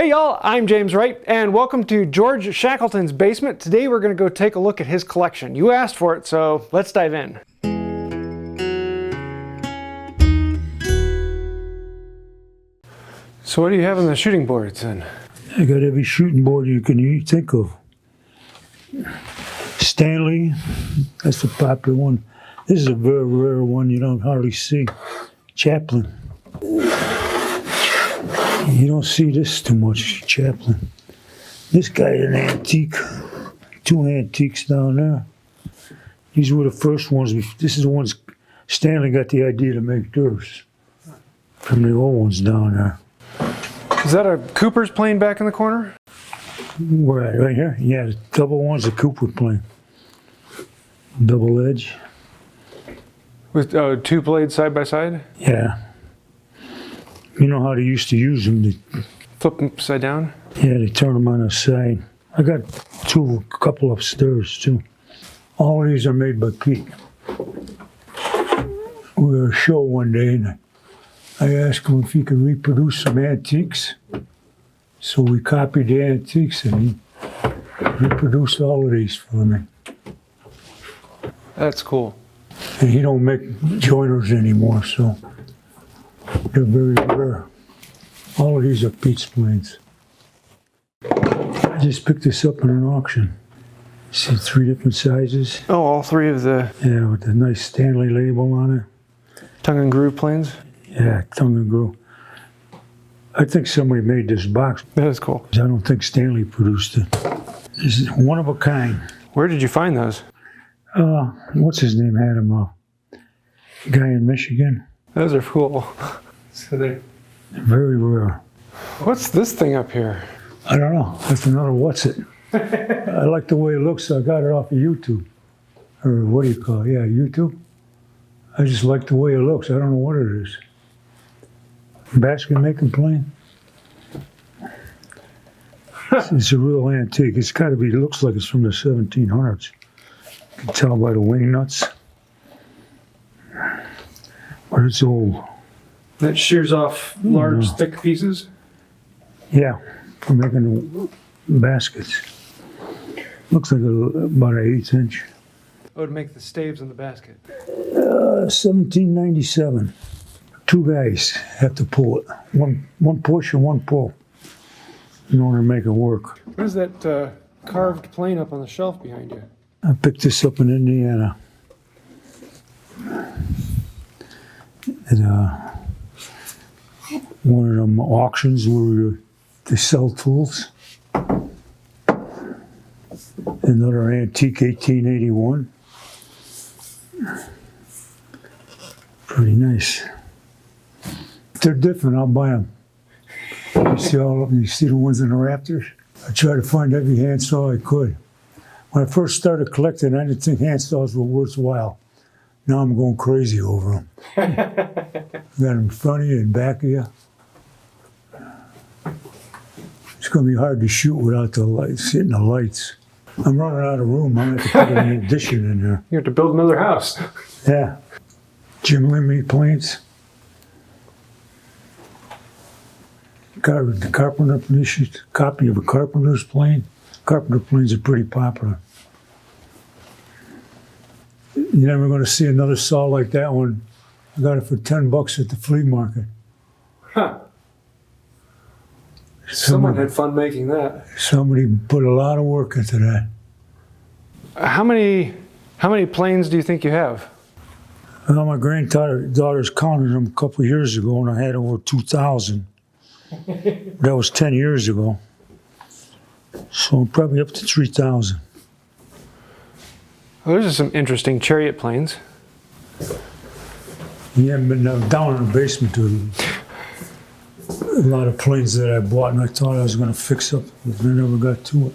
Hey y'all, I'm James Wright, and welcome to George Shackleton's basement. Today we're going to go take a look at his collection. You asked for it, so let's dive in. So what do you have on the shooting boards then? I got every shooting board you can think of. Stanley, that's the popular one. This is a very rare one you don't hardly see. Chaplin. You don't see this too much, Chaplin. This guy is an antique. Two antiques down there. These were the first ones. This is the ones Stanley got the idea to make theirs. From the old ones down there. Is that a Cooper's plane back in the corner? Right here? Yeah, the double one's a Cooper plane. Double edge. With two blades side by side? Yeah. You know how they used to use them? Flip them upside down? Yeah, they turn them on the side. I got a couple upstairs too. All of these are made by Pete. We were at a show one day and I asked him if he could reproduce some antiques. So we copied the antiques and he reproduced all of these for me. That's cool. And he don't make joiners anymore, so they're very rare. All of these are Pete's planes. I just picked this up in an auction. See 3 different sizes. Oh, all 3 of the... Yeah, with the nice Stanley label on it. Tongue and groove planes? Yeah, tongue and groove. I think somebody made this box. That is cool. I don't think Stanley produced it. This is one of a kind. Where did you find those? What's his name had them? Guy in Michigan. Those are cool. So they're very rare. What's this thing up here? I don't know. That's another what's it. I like the way it looks, so I got it off of YouTube. Or what do you call it? Yeah, YouTube. I just like the way it looks. I don't know what it is. Basket making plane. It's a real antique. It's got to be, it looks like it's from the 1700s. You can tell by the wing nuts. But it's old. That shears off large, thick pieces? Yeah, for making baskets. Looks like about an 1/8 inch. Oh, to make the staves in the basket. 1797. 2 guys have to pull it. One push and one pull in order to make it work. What is that carved plane up on the shelf behind you? I picked this up in Indiana. At one of them auctions where they sell tools. Another antique 1881. Pretty nice. If they're different, I'll buy them. You see all of them? You see the ones in the rafters? I tried to find every handsaw I could. When I first started collecting, I didn't think handsaws were worthwhile. Now I'm going crazy over them. Got them in front of you and back of you. It's going to be hard to shoot without the lights, hitting the lights. I'm running out of room. I'm going to have to put an addition in there. You have to build another house. Yeah. Jim Limley planes. The Carpenter issued a copy of a Carpenter's plane. Carpenter planes are pretty popular. You're never going to see another saw like that one. I got it for $10 at the flea market. Huh. Someone had fun making that. Somebody put a lot of work into that. How many planes do you think you have? Well, my granddaughter's counted them a couple of years ago, and I had over 2,000. That was 10 years ago. So I'm probably up to 3,000. Well, those are some interesting chariot planes. You haven't been down in the basement to a lot of planes that I bought, and I thought I was going to fix up, but I never got to it.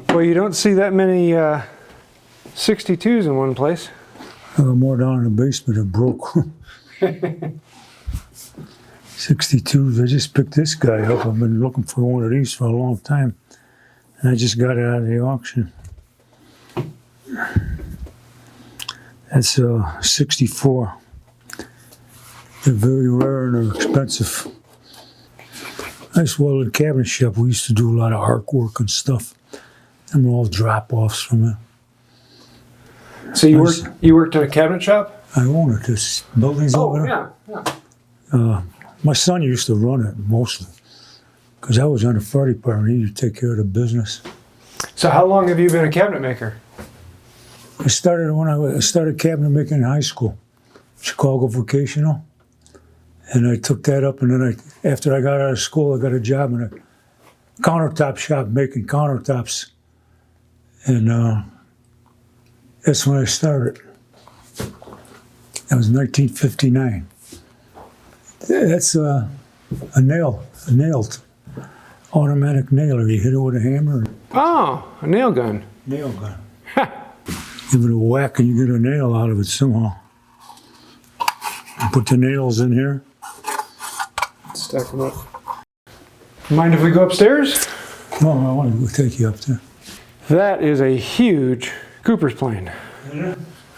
Well, you don't see that many 62s in one place. More down in the basement that broke. 62s, I just picked this guy up. I've been looking for one of these for a long time. And I just got it out of the auction. That's 64. They're very rare and they're expensive. I used to weld in a cabinet shop. We used to do a lot of artwork and stuff. And all drop-offs from it. So you worked in a cabinet shop? I own it. This building's over there. Yeah. My son used to run it mostly. Because I was on the fire department. He used to take care of the business. So how long have you been a cabinet maker? I started when I started cabinet making in high school. Chicago Vocational. And I took that up, and then after I got out of school, I got a job in a countertop shop making countertops. And that's when I started. That was 1959. That's a nailed automatic nailer. You hit it with a hammer. Oh, a nail gun. Nail gun. Give it a whack and you get a nail out of it somehow. You put the nails in here. Stack them up. Mind if we go upstairs? No, I want to go take you up there. That is a huge Cooper's plane.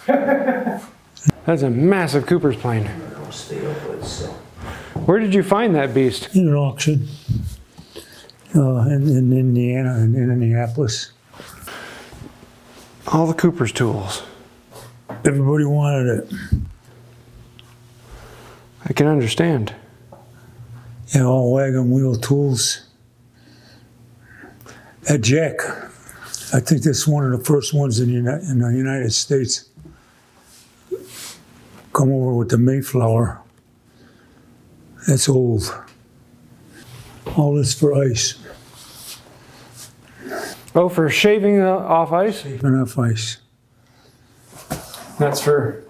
That's a massive Cooper's plane. Where did you find that beast? In an auction in Indiana, in Indianapolis. All the Cooper's tools. Everybody wanted it. I can understand. Yeah, all wagon wheel tools. That jack, I think that's one of the first ones in the United States. Come over with the Mayflower. That's old. All this for ice. Oh, for shaving off ice? Shaving off ice. That's for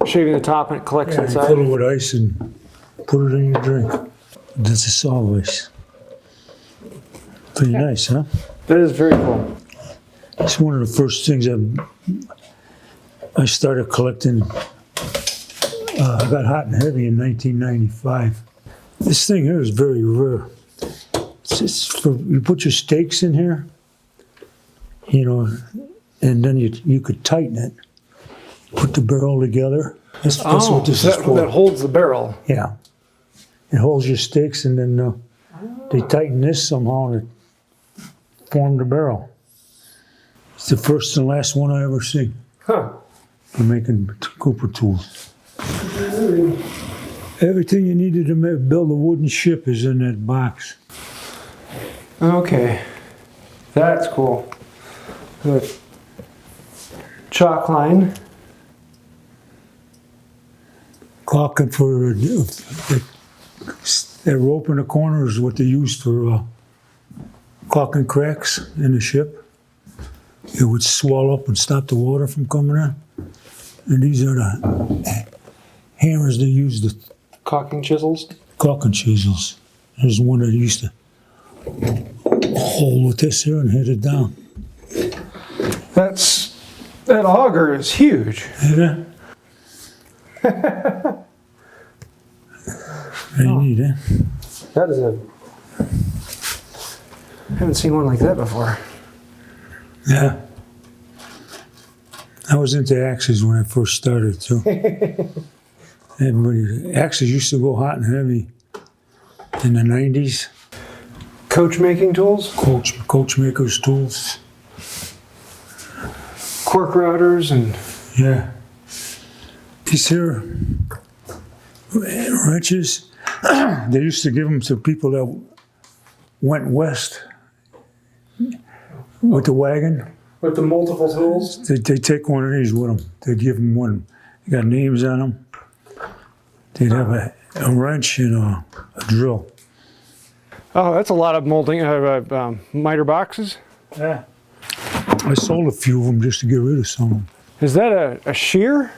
shaving the top and it collects You inside? fill it with ice and put it in your drink. That's a saw ice. Pretty nice, huh? That is very cool. It's one of the first things I started collecting. I got hot and heavy in 1995. This thing here is very rare. It's just for, you put your stakes in here, you know, and then you could tighten it. Put the barrel together. That's what this is for. That holds the barrel. Yeah. It holds your stakes, and then they tighten this somehow and it formed the barrel. It's the first and last one I ever seen. Huh. For making Cooper tools. Everything you needed to build a wooden ship is in that box. Okay. That's cool. The chalk line. Caulking for that rope in the corner is what they used for caulking cracks in the ship. It would swell up and stop the water from coming in. And these are the hammers they used, the Caulking chisels. caulking chisels. There's one that used to hold with this here and hit it down. That auger is huge. Yeah. Very neat, eh? That is I haven't seen one like that before. Yeah. I was into axes when I first started, too. Axes used to go hot and heavy in the 90s. Coach making tools? Coach makers' tools. Cork routers and... Yeah. These here wrenches, they used to give them to people that went west with the wagon. With the multiple tools? They'd take one of these with them. They'd give them one. They got names on them. They'd have a wrench and a drill. Oh, that's a lot of molding, miter boxes. Yeah. I sold a few of them just to get rid of some of them. Is that a shear?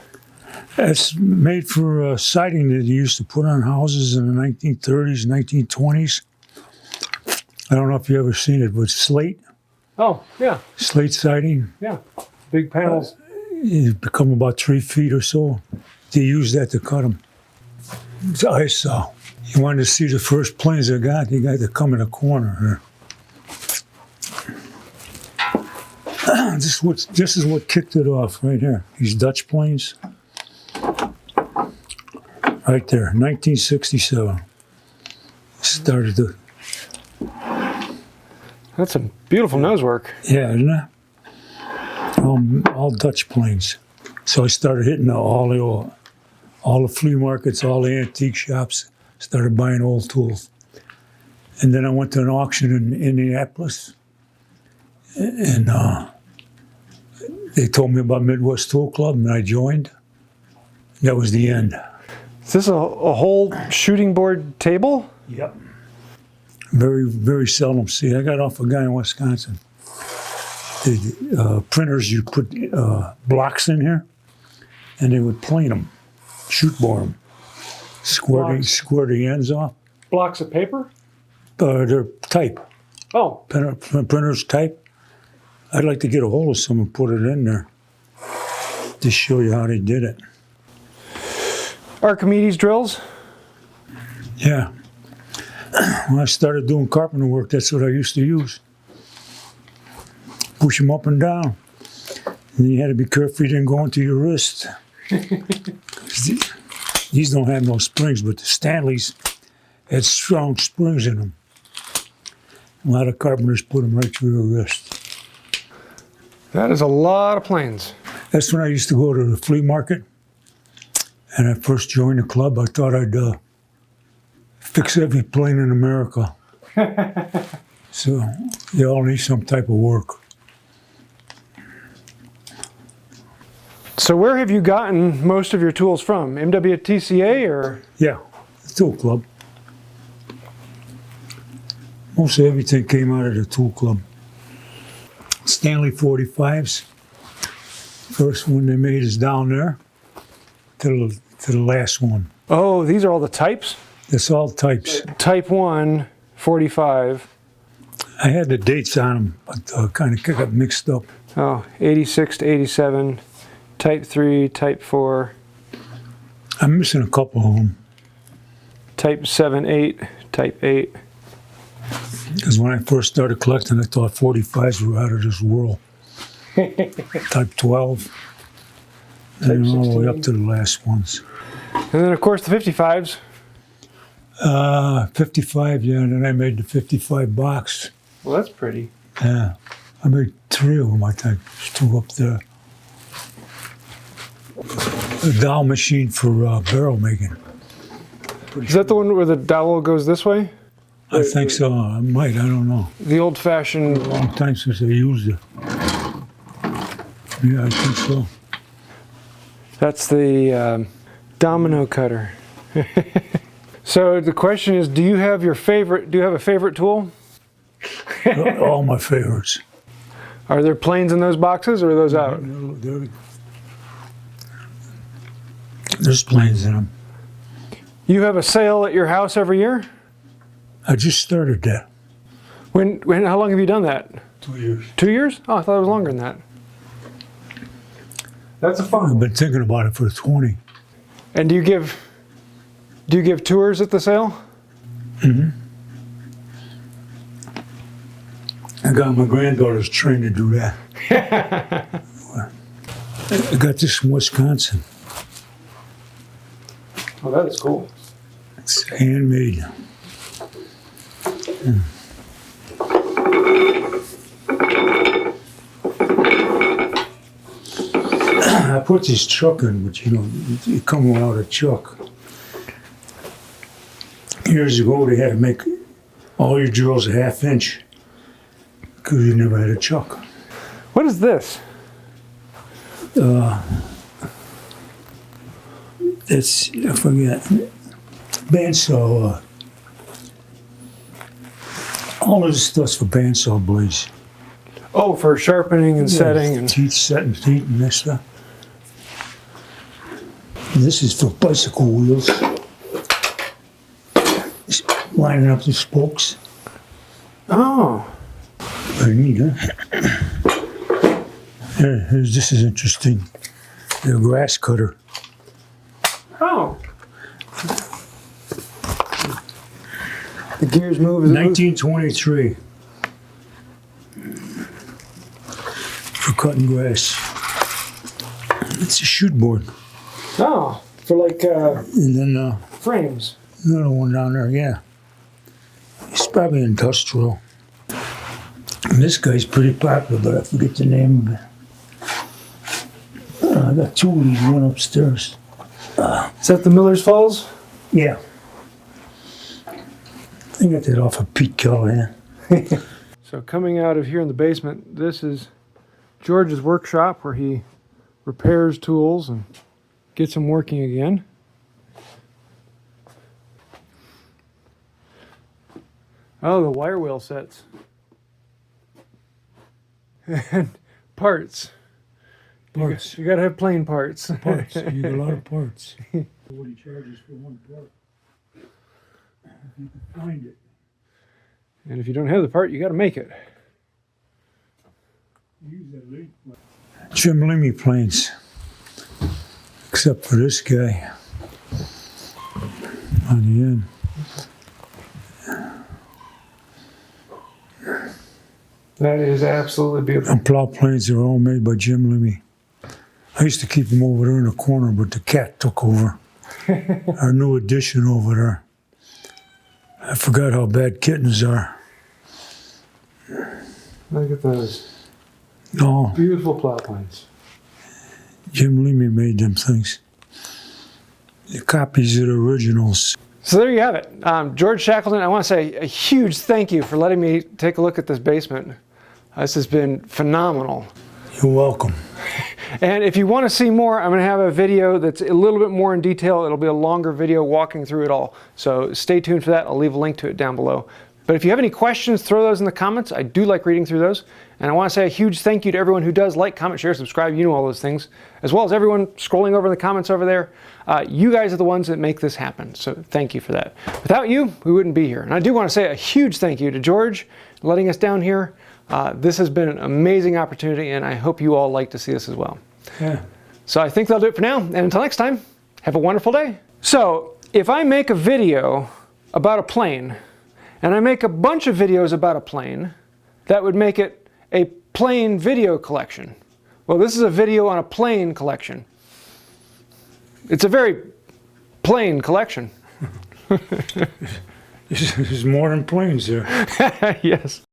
It's made for siding that you used to put on houses in the 1930s, 1920s. I don't know if you ever seen it, but slate. Oh, yeah. Slate siding. Yeah. Big panels. It become about 3 feet or so. They use that to cut them. It's ice saw. You wanted to see the first planes I got, you got to come in a corner here. This is what kicked it off right here. These Dutch planes. Right there, 1967. Started That's some beautiful nose work. Yeah, isn't it? All Dutch planes. So I started hitting all the flea markets, all the antique shops. Started buying old tools. And then I went to an auction in Indianapolis. And they told me about Midwest Tool Club, and I joined. That was the end. Is this a whole shooting board table? Yep. Very, very seldom see it. I got off a guy in Wisconsin. The printers, you put blocks in here, and they would plane them, shoot bore them, square the ends off. Blocks of paper? They're type. Oh. Printers type. I'd like to get a hold of some and put it in there to show you how they did it. Archimedes drills? Yeah. When I started doing carpenter work, that's what I used to use. Push them up and down. And you had to be careful you didn't go into your wrist. These don't have no springs, but the Stanleys had strong springs in them. A lot of carpenters put them right through your wrist. That is a lot of planes. That's when I used to go to the flea market. And I first joined the club. I thought I'd fix every plane in America. So they all need some type of work. So where have you gotten most of your tools from? MWTCA or? Yeah, the tool club. Most of everything came out of the tool club. Stanley 45s. First one they made is down there to the last one. Oh, these are all the types? That's all types. Type 1, 45. I had the dates on them, but kind of got mixed up. Oh, 86 to 87. Type 3, Type 4. I'm missing a couple of them. Type 7, 8, Type 8. Because when I first started collecting, I thought 45s were out of this world. Type 12. And all the way up to the last ones. And then, of course, the 55s. 55, yeah, and then I made the 55 box. Well, that's pretty. Yeah. I made 3 of them, I think. There's 2 up there. A dowel machine for barrel making. Is that the one where the dowel goes this way? I think so. I might. I don't know. The old-fashioned. A long time since I used it. Yeah, I think so. That's the domino cutter. So the question is, do you have a favorite tool? All my favorites. Are there planes in those boxes, or are those out? There's planes in them. You have a sale at your house every year? I just started that. How long have you done that? 2 years. 2 years? Oh, I thought it was longer than that. That's a fun. I've been thinking about it for 20. And do you give tours at the sale? Mm-hmm. I got my granddaughters trained to do that. I got this from Wisconsin. Oh, that is cool. It's handmade. I put this chuck in, but you come without a chuck. Years ago, they had to make all your drills a 1/2 inch because you never had a chuck. What is this? It's, I forget, bandsaw. All of this stuff's for bandsaw blades. Oh, for sharpening and setting and teeth, setting teeth and this stuff. And this is for bicycle wheels. Just lining up the spokes. Oh. Very neat, huh? This is interesting. The grass cutter. Oh. The gears move as it moves. 1923. For cutting grass. It's a shoot board. Oh, for like and then frames. another one down there, yeah. Probably industrial. And this guy's pretty popular, but I forget the name of it. I got two of these, one upstairs. Is that the Miller's Falls? Yeah. I got that off of Pete Callahan. So coming out of here in the basement, this is George's workshop where he repairs tools and gets them working again. Oh, the wire wheel sets. And parts. Parts. You gotta have plain parts. Parts. You get a lot of parts. What he charges for one part. If you can find it. And if you don't have the part, you gotta make it. Use that late. Jim Lemmy planes. Except for this guy. On the end. That is absolutely beautiful. And plow planes are all made by Jim Lemmy. I used to keep them over there in the corner, but the cat took over. Our new addition over there. I forgot how bad kittens are. Look at those No, beautiful plow planes. Jim Lemmy made them things. The copies of the originals. So there you have it. George Shackleton, I want to say a huge thank you for letting me take a look at this basement. This has been phenomenal. You're welcome. And if you want to see more, I'm going to have a video that's a little bit more in detail. It'll be a longer video walking through it all. So stay tuned for that. I'll leave a link to it down below. But if you have any questions, throw those in the comments. I do like reading through those. And I want to say a huge thank you to everyone who does like, comment, share, subscribe. You know all those things. As well as everyone scrolling over in the comments over there. You guys are the ones that make this happen. So thank you for that. Without you, we wouldn't be here. And I do want to say a huge thank you to George letting us down here. This has been an amazing opportunity, and I hope you all like to see this as well. Yeah. So I think that'll do it for now. And until next time, have a wonderful day. So if I make a video about a plane, and I make a bunch of videos about a plane, that would make it a plane video collection. Well, this is a video on a plane collection. It's a very plain collection. There's more than planes there. Yes.